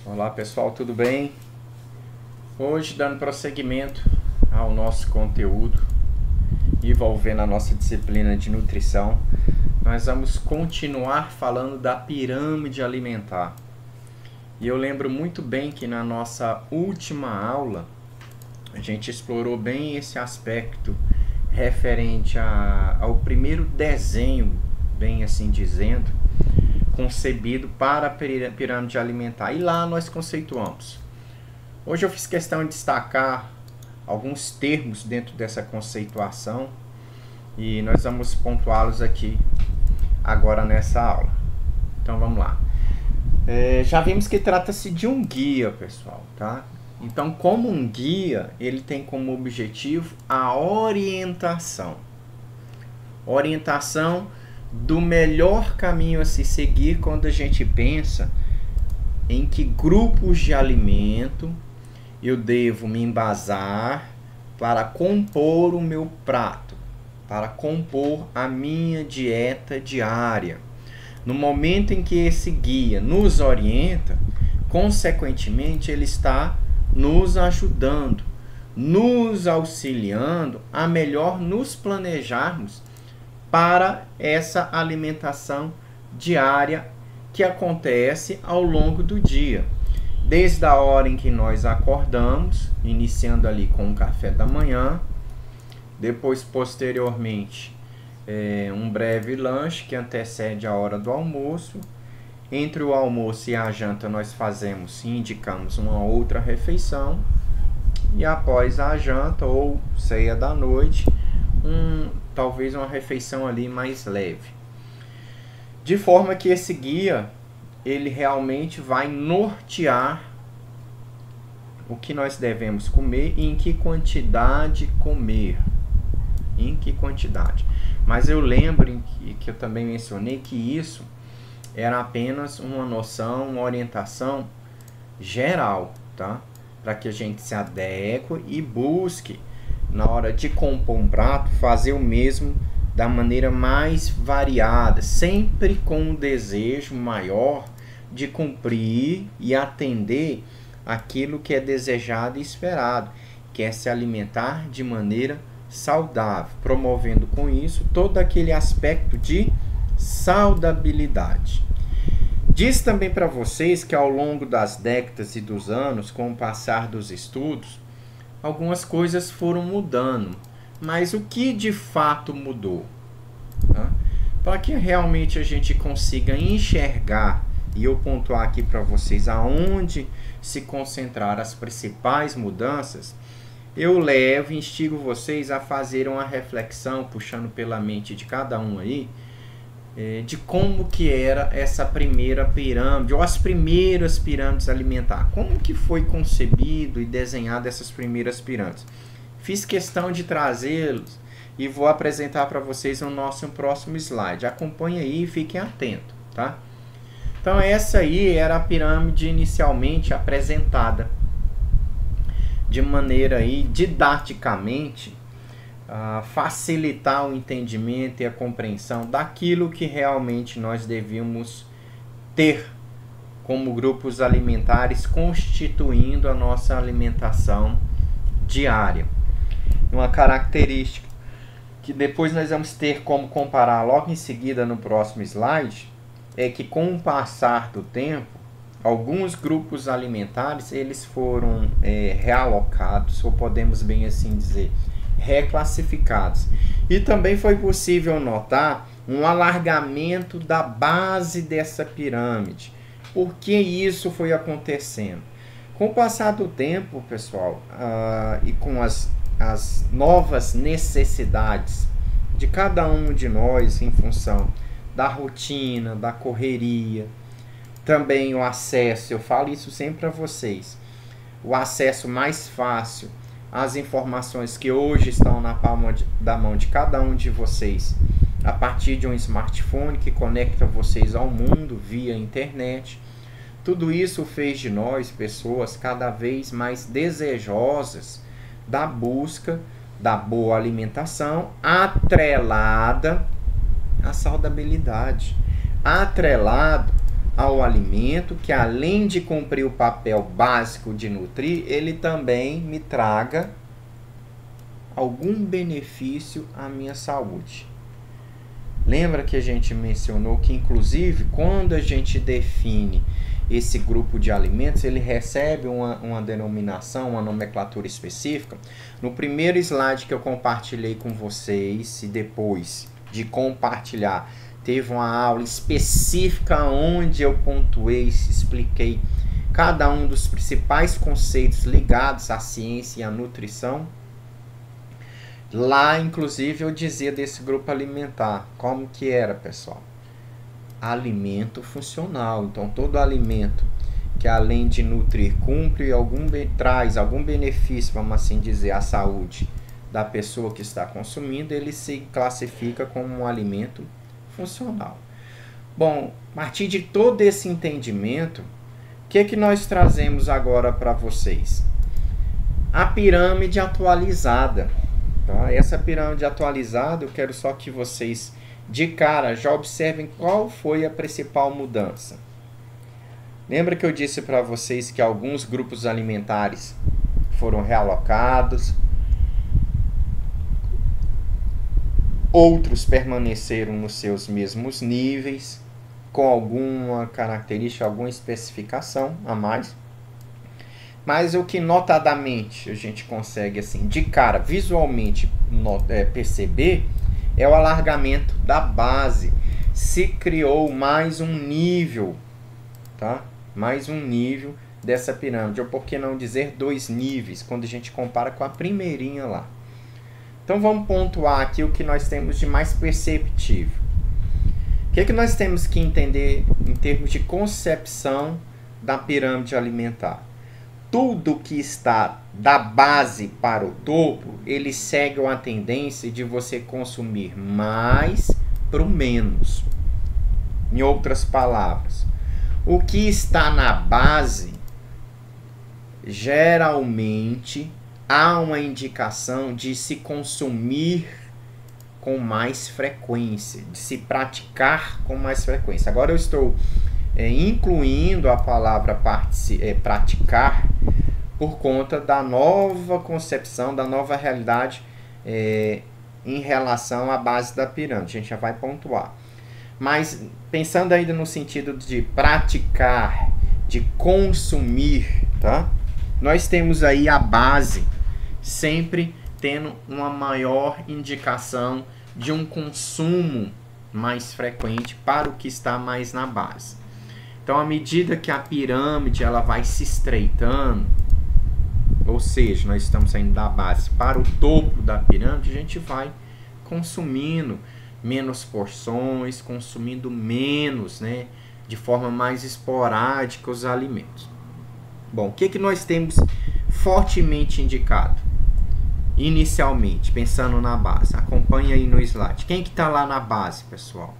Olá pessoal, tudo bem? Hoje, dando prosseguimento ao nosso conteúdo envolvendo a nossa disciplina de nutrição, nós vamos continuar falando da pirâmide alimentar. E eu lembro muito bem que na nossa última aula a gente explorou bem esse aspecto referente ao primeiro desenho, bem assim dizendo, concebido para a pirâmide alimentar. E lá nós conceituamos. Hoje eu fiz questão de destacar alguns termos dentro dessa conceituação e nós vamos pontuá-los aqui agora nessa aula. Então vamos lá. Já vimos que trata-se de um guia, pessoal, tá? Então, como um guia, ele tem como objetivo a orientação. Orientação do melhor caminho a se seguir quando a gente pensa em que grupos de alimento eu devo me embasar para compor o meu prato, para compor a minha dieta diária. No momento em que esse guia nos orienta, consequentemente ele está nos ajudando, nos auxiliando a melhor nos planejarmos para essa alimentação diária que acontece ao longo do dia. Desde a hora em que nós acordamos, iniciando ali com o café da manhã, depois posteriormente um breve lanche que antecede a hora do almoço. Entre o almoço e a janta nós indicamos uma outra refeição, e após a janta ou ceia da noite, talvez uma refeição ali mais leve. De forma que esse guia, ele realmente vai nortear o que nós devemos comer e em que quantidade comer. Em que quantidade. Mas eu lembro que eu também mencionei que isso era apenas uma noção, uma orientação geral, tá? Para que a gente se adeque e busque, na hora de compor um prato, fazer o mesmo da maneira mais variada, sempre com um desejo maior de cumprir e atender aquilo que é desejado e esperado, que é se alimentar de maneira saudável, promovendo com isso todo aquele aspecto de saudabilidade. Diz também para vocês que ao longo das décadas e dos anos, com o passar dos estudos, algumas coisas foram mudando. Mas o que de fato mudou? Tá? Para que realmente a gente consiga enxergar, e eu pontuar aqui para vocês aonde se concentrar as principais mudanças, eu levo e instigo vocês a fazer uma reflexão, puxando pela mente de cada um aí, de como que era essa primeira pirâmide, ou as primeiras pirâmides alimentares. Como que foi concebido e desenhado essas primeiras pirâmides? Fiz questão de trazê-los e vou apresentar para vocês no nosso próximo slide. Acompanhe aí e fiquem atentos, tá? Então essa aí era a pirâmide inicialmente apresentada de maneira aí didaticamente facilitar o entendimento e a compreensão daquilo que realmente nós devíamos ter como grupos alimentares constituindo a nossa alimentação diária. Uma característica que depois nós vamos ter como comparar logo em seguida no próximo slide é que com o passar do tempo, alguns grupos alimentares eles foram realocados, ou podemos bem assim dizer, reclassificados. E também foi possível notar um alargamento da base dessa pirâmide. Por que isso foi acontecendo? Com o passar do tempo, pessoal, e com as novas necessidades de cada um de nós em função da rotina, da correria, também o acesso, eu falo isso sempre para vocês, o acesso mais fácil às informações que hoje estão na palma da mão de cada um de vocês, a partir de um smartphone que conecta vocês ao mundo via internet. Tudo isso fez de nós pessoas cada vez mais desejosas da busca da boa alimentação, atrelada à saudabilidade, atrelado ao alimento que, além de cumprir o papel básico de nutrir, ele também me traga algum benefício à minha saúde. Lembra que a gente mencionou que, inclusive, quando a gente define esse grupo de alimentos, ele recebe uma denominação, uma nomenclatura específica. No primeiro slide que eu compartilhei com vocês, e depois de compartilhar, teve uma aula específica onde eu pontuei, expliquei cada um dos principais conceitos ligados à ciência e à nutrição. Lá, inclusive, eu dizia desse grupo alimentar. Como que era, pessoal? Alimento funcional. Então, todo alimento que, além de nutrir, cumpre traz algum benefício, vamos assim dizer, à saúde da pessoa que está consumindo, ele se classifica como um alimento funcional. Bom, a partir de todo esse entendimento, o que nós trazemos agora para vocês? A pirâmide atualizada. Tá? Essa pirâmide atualizada, eu quero só que vocês, de cara, já observem qual foi a principal mudança. Lembra que eu disse para vocês que alguns grupos alimentares foram realocados, outros permaneceram nos seus mesmos níveis, com alguma característica, alguma especificação a mais. Mas o que notadamente a gente consegue, assim, de cara, visualmente perceber, é o alargamento da base. Se criou mais um nível, tá? Mais um nível dessa pirâmide, ou por que não dizer 2 níveis, quando a gente compara com a primeirinha lá. Então vamos pontuar aqui o que nós temos de mais perceptível. O que nós temos que entender em termos de concepção da pirâmide alimentar? Tudo que está da base para o topo, ele segue uma tendência de você consumir mais para o menos. Em outras palavras, o que está na base, geralmente, há uma indicação de se consumir com mais frequência, de se praticar com mais frequência. Agora eu estou incluindo a palavra praticar por conta da nova concepção, da nova realidade em relação à base da pirâmide. A gente já vai pontuar. Mas pensando ainda no sentido de praticar, de consumir, tá? Nós temos aí a base sempre tendo uma maior indicação de um consumo mais frequente para o que está mais na base. Então, à medida que a pirâmide ela vai se estreitando, ou seja, nós estamos saindo da base para o topo da pirâmide, a gente vai consumindo menos porções, consumindo menos, né, de forma mais esporádica os alimentos. Bom, o que nós temos fortemente indicado? Inicialmente, pensando na base, acompanha aí no slide. Quem que está lá na base, pessoal?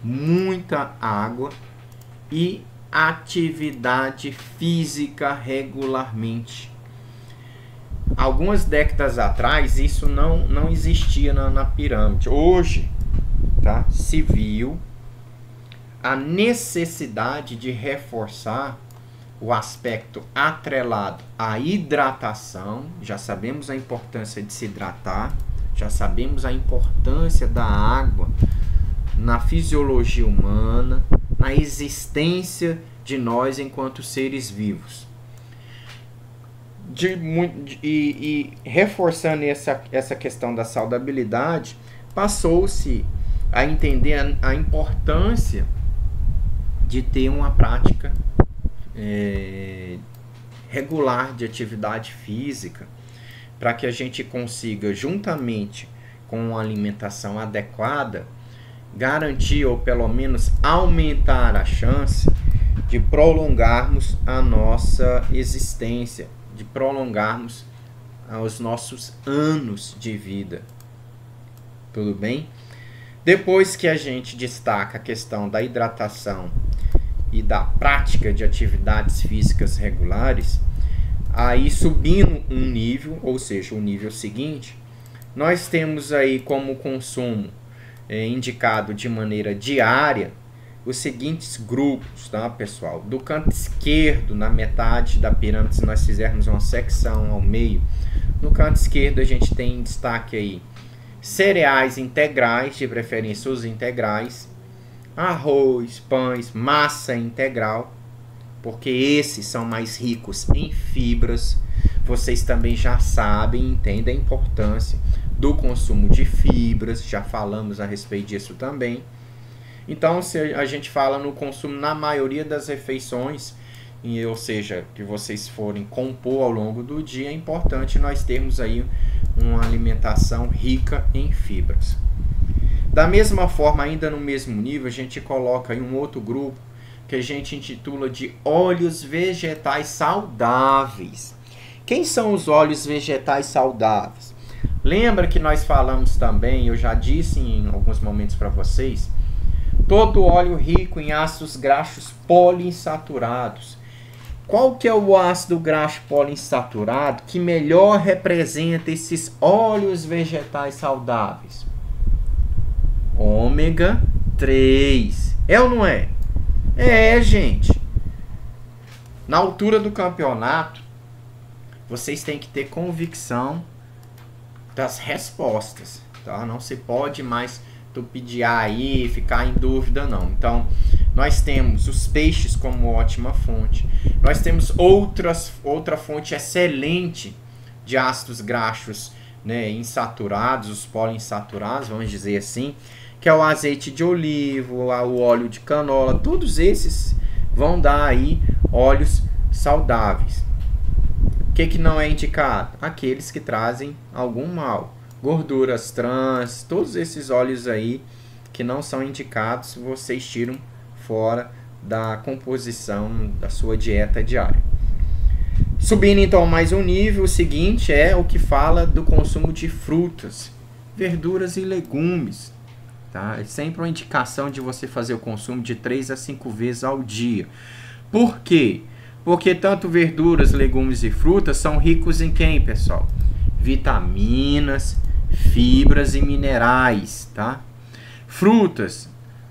Muita água e atividade física regularmente. Algumas décadas atrás, isso não existia na pirâmide. Hoje, tá, se viu a necessidade de reforçar o aspecto atrelado à hidratação. Já sabemos a importância de se hidratar, já sabemos a importância da água na fisiologia humana, na existência de nós enquanto seres vivos. E reforçando essa questão da saudabilidade, passou-se a entender a importância de ter uma prática regular de atividade física, para que a gente consiga, juntamente com uma alimentação adequada, garantir ou pelo menos aumentar a chance de prolongarmos a nossa existência, de prolongarmos os nossos anos de vida. Tudo bem? Depois que a gente destaca a questão da hidratação e da prática de atividades físicas regulares, aí subindo um nível, ou seja, o nível seguinte, nós temos aí como consumo indicado de maneira diária os seguintes grupos, tá, pessoal? Do canto esquerdo, na metade da pirâmide, se nós fizermos uma secção ao meio, no canto esquerdo a gente tem em destaque aí cereais integrais, de preferência os integrais, arroz, pães, massa integral, porque esses são mais ricos em fibras. Vocês também já sabem, entendem a importância do consumo de fibras, já falamos a respeito disso também. Então, se a gente fala no consumo na maioria das refeições, ou seja, que vocês forem compor ao longo do dia, é importante nós termos aí uma alimentação rica em fibras. Da mesma forma, ainda no mesmo nível, a gente coloca aí um outro grupo que a gente intitula de óleos vegetais saudáveis. Quem são os óleos vegetais saudáveis? Lembra que nós falamos também, eu já disse em alguns momentos para vocês, todo óleo rico em ácidos graxos poliinsaturados. Qual que é o ácido graxo poliinsaturado que melhor representa esses óleos vegetais saudáveis? Ômega 3. É ou não é? É, gente. Na altura do campeonato, vocês têm que ter convicção das respostas, tá? Não se pode mais tupidiar aí, ficar em dúvida, não. Então, nós temos os peixes como ótima fonte. Nós temos outra fonte excelente de ácidos graxos, né, insaturados, os poliinsaturados, vamos dizer assim, que é o azeite de oliva, o óleo de canola. Todos esses vão dar aí óleos saudáveis. O que não é indicado? Aqueles que trazem algum mal. Gorduras trans, todos esses óleos aí que não são indicados, vocês tiram fora da composição da sua dieta diária. Subindo então mais um nível, o seguinte é o que fala do consumo de frutas, verduras e legumes. Tá? É sempre uma indicação de você fazer o consumo de 3 a 5 vezes ao dia. Por quê? Porque tanto verduras, legumes e frutas são ricos em quem, pessoal? Vitaminas, fibras e minerais, tá? Frutas,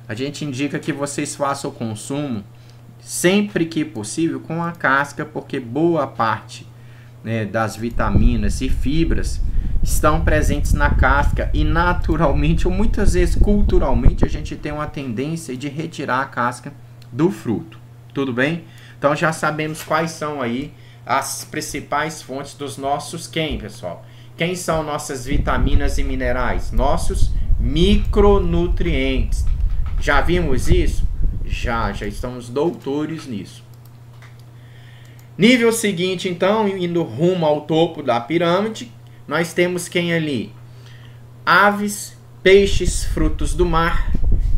a gente indica que vocês façam o consumo sempre que possível com a casca, porque boa parte, né, das vitaminas e fibras estão presentes na casca e naturalmente ou muitas vezes culturalmente a gente tem uma tendência de retirar a casca do fruto. Tudo bem? Então já sabemos quais são aí as principais fontes dos nossos quem, pessoal? Quem são nossas vitaminas e minerais? Nossos micronutrientes. Já vimos isso? Já estamos doutores nisso. Nível seguinte, então, indo rumo ao topo da pirâmide, nós temos quem ali? Aves, peixes, frutos do mar,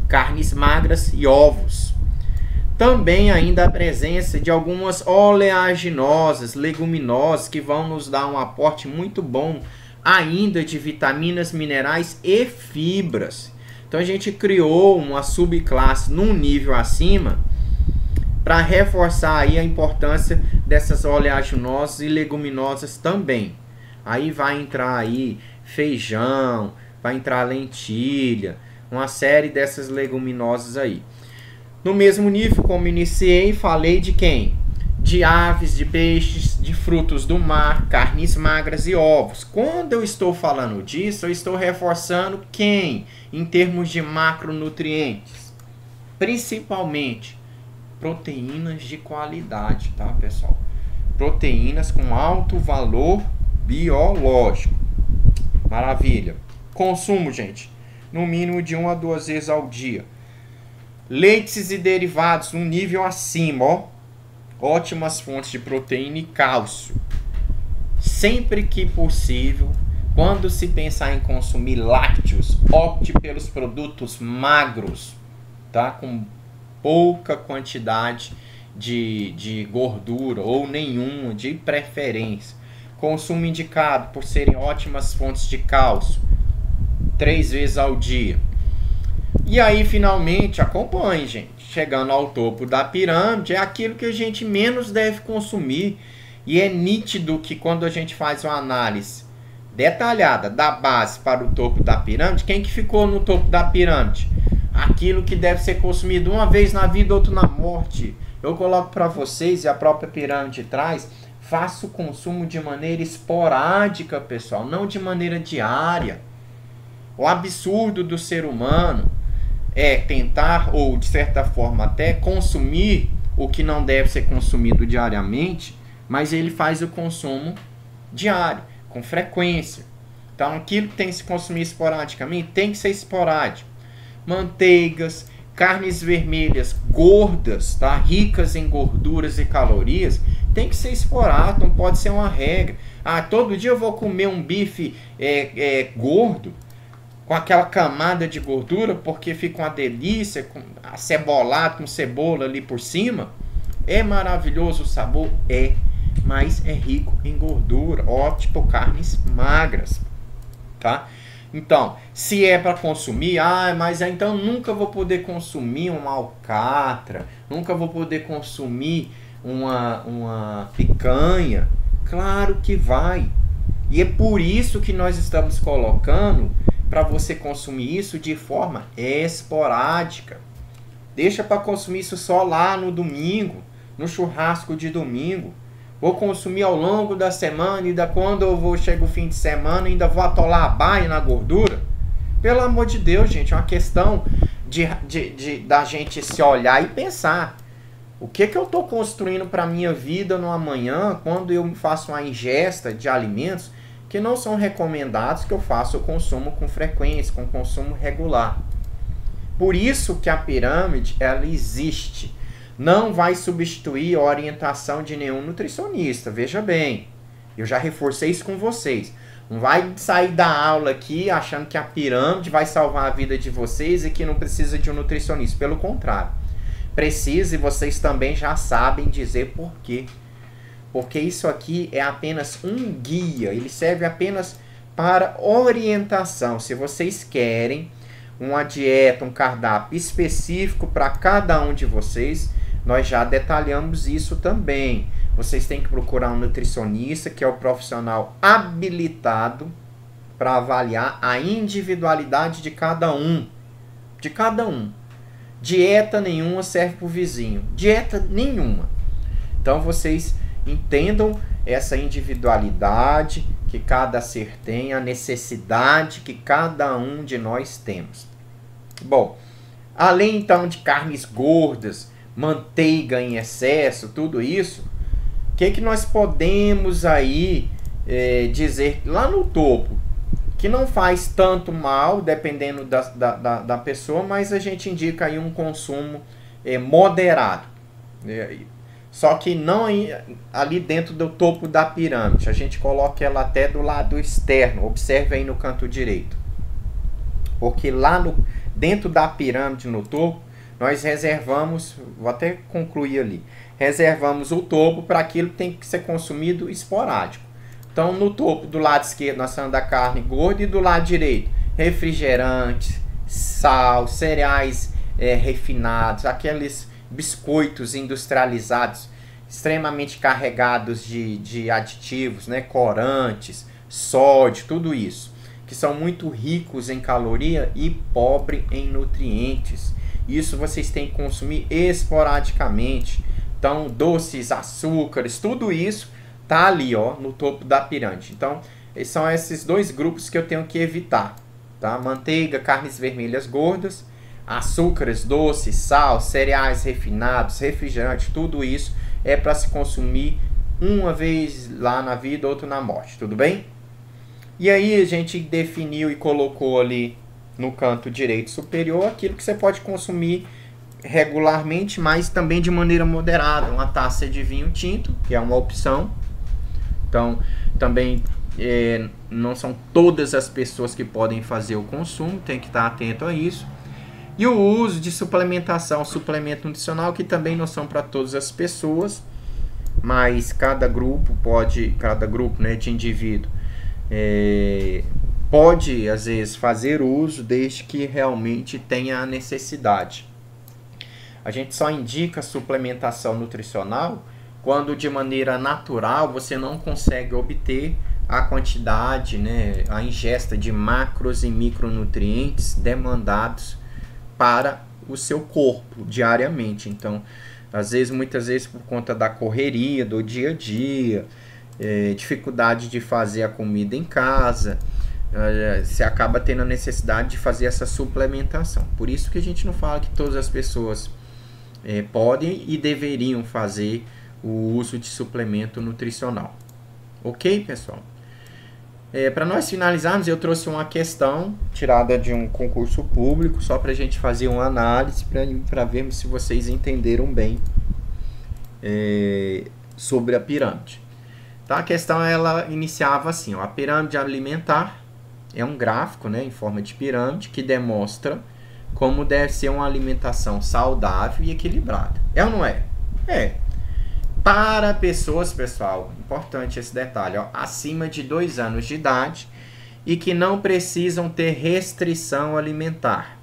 carnes magras e ovos. Também ainda a presença de algumas oleaginosas, leguminosas, que vão nos dar um aporte muito bom ainda de vitaminas, minerais e fibras. Então a gente criou uma subclasse num nível acima para reforçar aí a importância dessas oleaginosas e leguminosas também. Aí vai entrar aí feijão, vai entrar lentilha, uma série dessas leguminosas aí. No mesmo nível, como iniciei, falei de quem? De aves, de peixes, de frutos do mar, carnes magras e ovos. Quando eu estou falando disso, eu estou reforçando quem? Em termos de macronutrientes. Principalmente proteínas de qualidade, tá, pessoal? Proteínas com alto valor biológico. Maravilha. Consumo, gente, no mínimo de 1 a 2 vezes ao dia. Leites e derivados, um nível acima, ó. Ótimas fontes de proteína e cálcio. Sempre que possível, quando se pensar em consumir lácteos, opte pelos produtos magros, tá? Com pouca quantidade de gordura ou nenhuma, de preferência. Consumo indicado por serem ótimas fontes de cálcio, 3 vezes ao dia. E aí, finalmente, acompanhe, gente. Chegando ao topo da pirâmide, é aquilo que a gente menos deve consumir. E é nítido que quando a gente faz uma análise detalhada da base para o topo da pirâmide, quem que ficou no topo da pirâmide? aquilo que deve ser consumido uma vez na vida, outro na morte. Eu coloco para vocês, e a própria pirâmide traz, faça o consumo de maneira esporádica, pessoal, não de maneira diária. O absurdo do ser humano é tentar, ou de certa forma até, consumir o que não deve ser consumido diariamente, mas ele faz o consumo diário, com frequência. Então, aquilo que tem que se consumir esporadicamente, tem que ser esporádico. Manteigas, carnes vermelhas gordas, tá? Ricas em gorduras e calorias, tem que ser esporádico, não pode ser uma regra. Ah, todo dia eu vou comer um bife gordo, com aquela camada de gordura, porque fica uma delícia, com acebolado, com cebola ali por cima. É maravilhoso o sabor? É, mas é rico em gordura, tipo carnes magras, tá? Então, se é para consumir, mas então nunca vou poder consumir uma alcatra, nunca vou poder consumir uma picanha. Claro que vai. E é por isso que nós estamos colocando para você consumir isso de forma esporádica. Deixa para consumir isso só lá no domingo, no churrasco de domingo. Vou consumir ao longo da semana, e quando chega o fim de semana, ainda vou atolar a baia na gordura. Pelo amor de Deus, gente, é uma questão da gente se olhar e pensar. O que eu estou construindo para a minha vida no amanhã, quando eu faço uma ingesta de alimentos que não são recomendados que eu faça o consumo com frequência, com consumo regular. Por isso que a pirâmide, ela existe. Não vai substituir a orientação de nenhum nutricionista, veja bem. Eu já reforcei isso com vocês. Não vai sair da aula aqui achando que a pirâmide vai salvar a vida de vocês e que não precisa de um nutricionista. Pelo contrário. Precisa, e vocês também já sabem dizer por quê. Porque isso aqui é apenas um guia. Ele serve apenas para orientação. Se vocês querem uma dieta, um cardápio específico para cada um de vocês, nós já detalhamos isso também. Vocês têm que procurar um nutricionista, que é o profissional habilitado para avaliar a individualidade de cada um. De cada um. Dieta nenhuma serve para o vizinho. Dieta nenhuma. Então vocês entendam essa individualidade que cada ser tem, a necessidade que cada um de nós temos. Bom, além então de carnes gordas, manteiga em excesso, tudo isso, o que nós podemos aí dizer lá no topo? Que não faz tanto mal, dependendo da pessoa, mas a gente indica aí um consumo moderado. Só que não ali dentro do topo da pirâmide. A gente coloca ela até do lado externo. Observe aí no canto direito. Porque lá dentro da pirâmide, no topo, nós reservamos, vou até concluir ali, reservamos o topo para aquilo que tem que ser consumido esporádico. Então, no topo, do lado esquerdo, nós estamos da carne gorda, e do lado direito, refrigerantes, sal, cereais refinados, aqueles biscoitos industrializados, extremamente carregados de aditivos, né, corantes, sódio, tudo isso, que são muito ricos em caloria e pobre em nutrientes. Isso vocês têm que consumir esporadicamente. Então, doces, açúcares, tudo isso tá ali, ó, no topo da pirâmide. Então, são esses dois grupos que eu tenho que evitar, tá? Manteiga, carnes vermelhas gordas, açúcares, doces, sal, cereais refinados, refrigerantes, tudo isso é para se consumir uma vez lá na vida, outra na morte, tudo bem? E aí a gente definiu e colocou ali no canto direito superior aquilo que você pode consumir regularmente, mas também de maneira moderada. Uma taça de vinho tinto, que é uma opção. Então, também não são todas as pessoas que podem fazer o consumo, tem que estar atento a isso. E o uso de suplementação, suplemento nutricional, que também não são para todas as pessoas, mas cada grupo, né, de indivíduo pode, às vezes, fazer uso, desde que realmente tenha a necessidade. A gente só indica suplementação nutricional quando, de maneira natural, você não consegue obter a quantidade, né, a ingesta de macros e micronutrientes demandados para o seu corpo diariamente. Então, muitas vezes por conta da correria, do dia a dia, dificuldade de fazer a comida em casa, você acaba tendo a necessidade de fazer essa suplementação. Por isso que a gente não fala que todas as pessoas podem e deveriam fazer o uso de suplemento nutricional. Ok, pessoal? Para nós finalizarmos, eu trouxe uma questão tirada de um concurso público, só para a gente fazer uma análise, para vermos se vocês entenderam bem sobre a pirâmide. Então, a questão ela iniciava assim, ó, a pirâmide alimentar é um gráfico, né, em forma de pirâmide que demonstra como deve ser uma alimentação saudável e equilibrada. É ou não é? É. Para pessoas, pessoal, importante esse detalhe, ó, acima de 2 anos de idade e que não precisam ter restrição alimentar.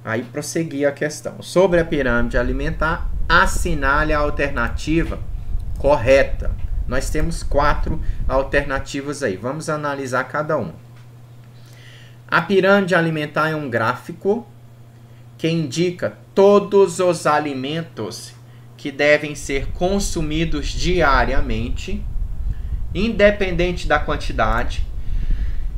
Aí prosseguir a questão. Sobre a pirâmide alimentar, assinale a alternativa correta. Nós temos 4 alternativas aí. Vamos analisar cada uma. A pirâmide alimentar é um gráfico que indica todos os alimentos que devem ser consumidos diariamente, independente da quantidade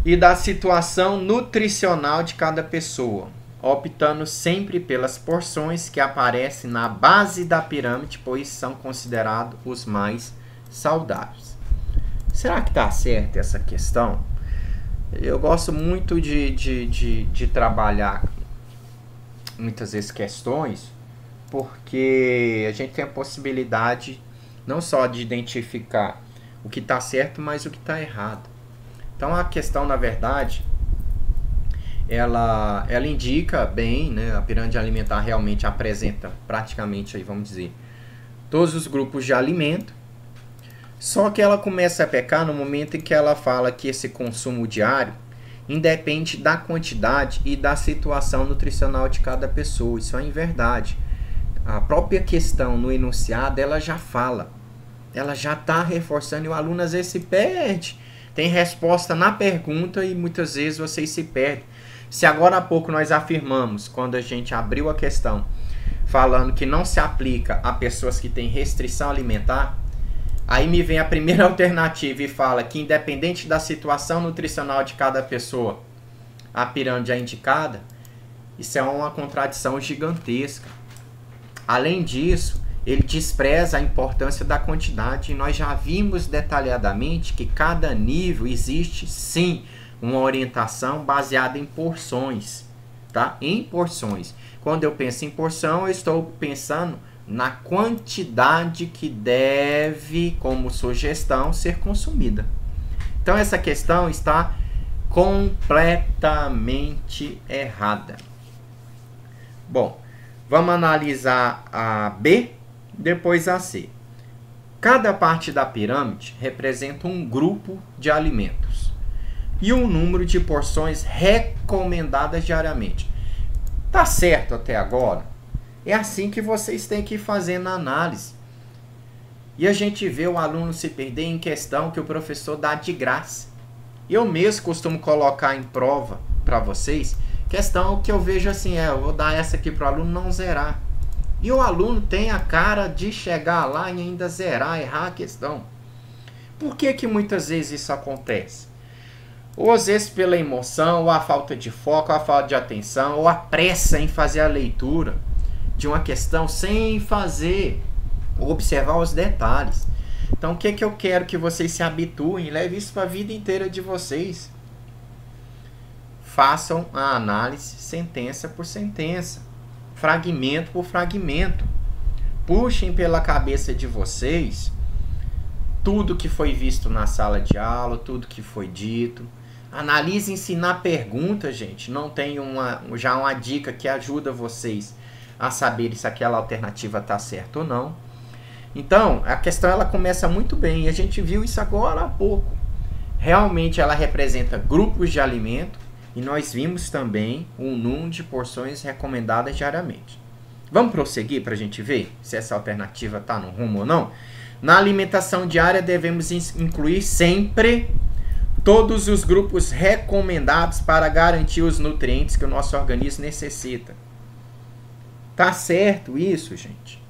e da situação nutricional de cada pessoa, optando sempre pelas porções que aparecem na base da pirâmide, pois são considerados os mais saudáveis. Será que está certa essa questão? Eu gosto muito de trabalhar muitas vezes questões, porque a gente tem a possibilidade não só de identificar o que está certo, mas o que está errado. Então a questão, na verdade, ela indica bem, né, a pirâmide alimentar realmente apresenta praticamente, aí, vamos dizer, todos os grupos de alimento, só que ela começa a pecar no momento em que ela fala que esse consumo diário independe da quantidade e da situação nutricional de cada pessoa. Isso é inverdade. A própria questão no enunciado, ela já fala. Ela já está reforçando e o aluno às vezes se perde. Tem resposta na pergunta e muitas vezes vocês se perdem. Se agora há pouco nós afirmamos, quando a gente abriu a questão, falando que não se aplica a pessoas que têm restrição alimentar, aí me vem a primeira alternativa e fala que independente da situação nutricional de cada pessoa, a pirâmide é indicada. Isso é uma contradição gigantesca. Além disso, ele despreza a importância da quantidade e nós já vimos detalhadamente que cada nível existe sim uma orientação baseada em porções, tá? Em porções. Quando eu penso em porção, eu estou pensando na quantidade que deve, como sugestão, ser consumida. Então essa questão está completamente errada. Bom, vamos analisar a B, depois a C. Cada parte da pirâmide representa um grupo de alimentos e um número de porções recomendadas diariamente. Tá certo até agora? É assim que vocês têm que fazer na análise. E a gente vê o aluno se perder em questão que o professor dá de graça. Eu mesmo costumo colocar em prova para vocês questão que eu vejo assim, eu vou dar essa aqui para o aluno não zerar. E o aluno tem a cara de chegar lá e ainda zerar, errar a questão. Por que que muitas vezes isso acontece? Ou às vezes pela emoção, ou a falta de foco, ou a falta de atenção, ou a pressa em fazer a leitura de uma questão sem fazer, observar os detalhes. Então o que que eu quero que vocês se habituem, leve isso para a vida inteira de vocês. Façam a análise sentença por sentença, fragmento por fragmento. Puxem pela cabeça de vocês tudo que foi visto na sala de aula, tudo que foi dito. Analisem-se na pergunta, gente. Não tem já uma dica que ajuda vocês a saber se aquela alternativa está certa ou não. Então, a questão ela começa muito bem. E a gente viu isso agora há pouco. Realmente ela representa grupos de alimento. E nós vimos também o número de porções recomendadas diariamente. Vamos prosseguir para a gente ver se essa alternativa está no rumo ou não? Na alimentação diária devemos incluir sempre todos os grupos recomendados para garantir os nutrientes que o nosso organismo necessita. Tá certo isso, gente?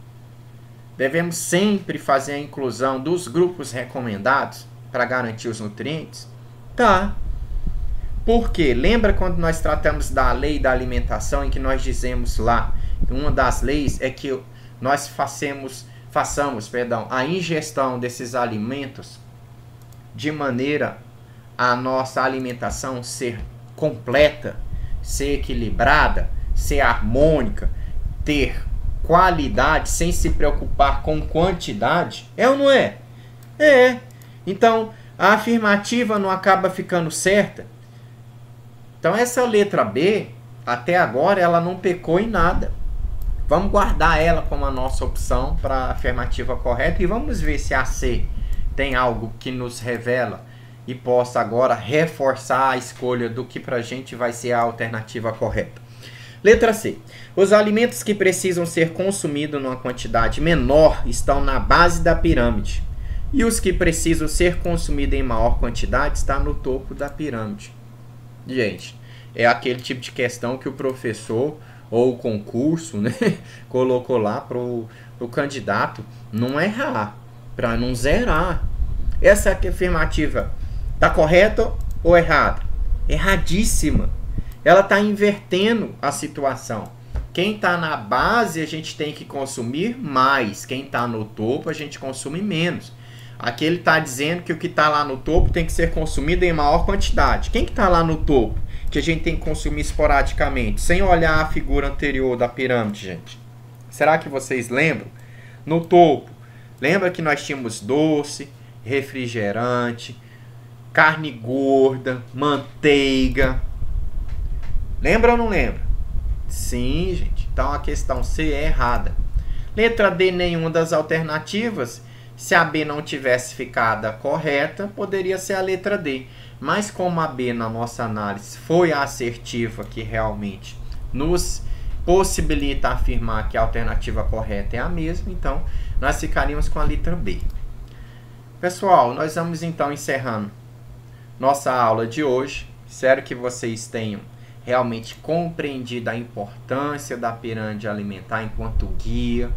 Devemos sempre fazer a inclusão dos grupos recomendados para garantir os nutrientes? Tá. Por quê? Lembra quando nós tratamos da lei da alimentação, em que nós dizemos lá, uma das leis é que nós façamos a ingestão desses alimentos de maneira a nossa alimentação ser completa, ser equilibrada, ser harmônica, ter qualidade sem se preocupar com quantidade? É ou não é? É. Então, a afirmativa não acaba ficando certa. Então, essa letra B, até agora, ela não pecou em nada. Vamos guardar ela como a nossa opção para a afirmativa correta e vamos ver se a C tem algo que nos revela e possa agora reforçar a escolha do que para a gente vai ser a alternativa correta. Letra C. Os alimentos que precisam ser consumidos numa quantidade menor estão na base da pirâmide. E os que precisam ser consumidos em maior quantidade estão no topo da pirâmide. Gente, é aquele tipo de questão que o professor ou o concurso, né, colocou lá para o candidato não errar, para não zerar. Essa afirmativa está correta ou errada? Erradíssima. Ela está invertendo a situação. Quem está na base a gente tem que consumir mais. Quem está no topo a gente consome menos. Aqui ele está dizendo que o que está lá no topo tem que ser consumido em maior quantidade. Quem que está lá no topo? Que a gente tem que consumir esporadicamente, sem olhar a figura anterior da pirâmide, gente. Será que vocês lembram? No topo, lembra que nós tínhamos doce, refrigerante, carne gorda, manteiga. Lembra ou não lembra? Sim, gente. Então a questão C é errada. Letra D, nenhuma das alternativas. Se a B não tivesse ficado correta, poderia ser a letra D. Mas como a B na nossa análise foi a assertiva que realmente nos possibilita afirmar que a alternativa correta é a mesma, então nós ficaríamos com a letra B. Pessoal, nós vamos então encerrando nossa aula de hoje. Espero que vocês tenham realmente compreendido a importância da pirâmide alimentar enquanto guia,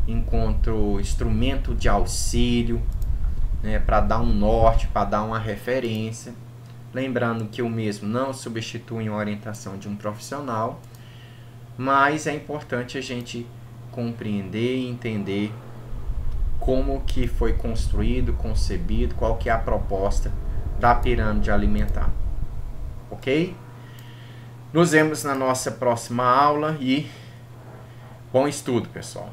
enquanto instrumento de auxílio, né, para dar um norte, para dar uma referência. Lembrando que o mesmo não substitui a orientação de um profissional, mas é importante a gente compreender e entender como que foi construído, concebido, qual que é a proposta da pirâmide alimentar. Ok? Nos vemos na nossa próxima aula e bom estudo, pessoal!